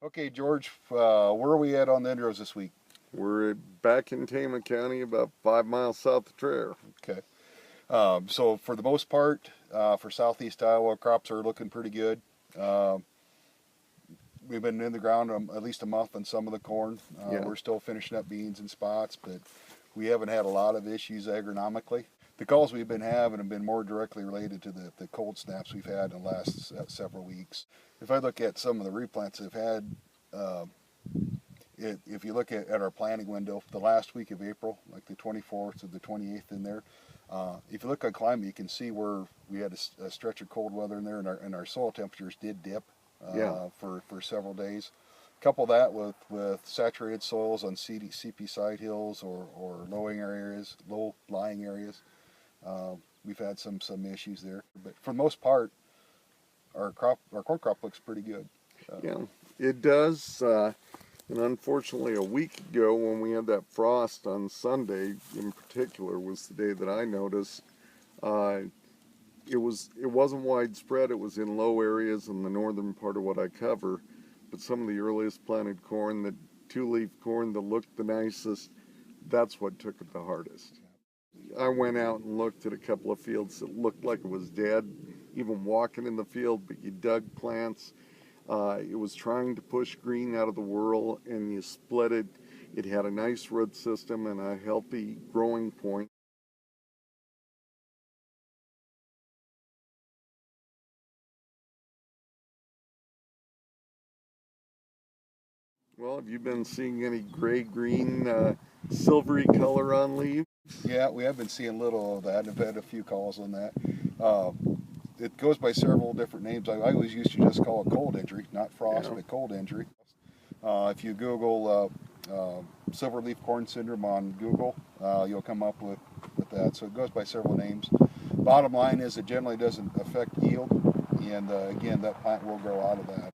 Okay, George, where are we at on the Endros this week? We're back in Tama County, about 5 miles south of Traer. Okay. So for the most part, for southeast Iowa, crops are looking pretty good. Uh, we've been in the ground at least a month on some of the corn. Yeah, We're still finishing up beans and spots, but we haven't had a lot of issues agronomically. The calls we've been having have been more directly related to the cold snaps we've had in the last several weeks. If I look at some of the replants they've had, uh, if you look at our planting window, the last week of April, like the 24th to the 28th in there, if you look on climate, you can see where we had a stretch of cold weather in there, and our soil temperatures did dip yeah. for several days. Couple that with saturated soils on CP side hills or low lying areas. We've had some issues there, but for the most part, our corn crop looks pretty good. Yeah, it does. And unfortunately, a week ago when we had that frost on Sunday, in particular, was the day that I noticed. Uh, it wasn't widespread. It was in low areas in the northern part of what I cover, but some of the earliest planted corn, the two-leaf corn that looked the nicest, that's what took it the hardest. I went out and looked at a couple of fields that looked like it was dead, even walking in the field, but you dug plants. It was trying to push green out of the whorl, and you split it. It had a nice root system and a healthy growing point. Well, have you been seeing any gray-green, silvery color on leaves? Yeah, we have been seeing little of that. I've had a few calls on that. Uh, it goes by several different names. I always used to just call it cold injury, not frost, Yeah. but cold injury. If you Google silver leaf corn syndrome on Google, you'll come up with that. So it goes by several names. Bottom line is it generally doesn't affect yield, and again, that plant will grow out of that.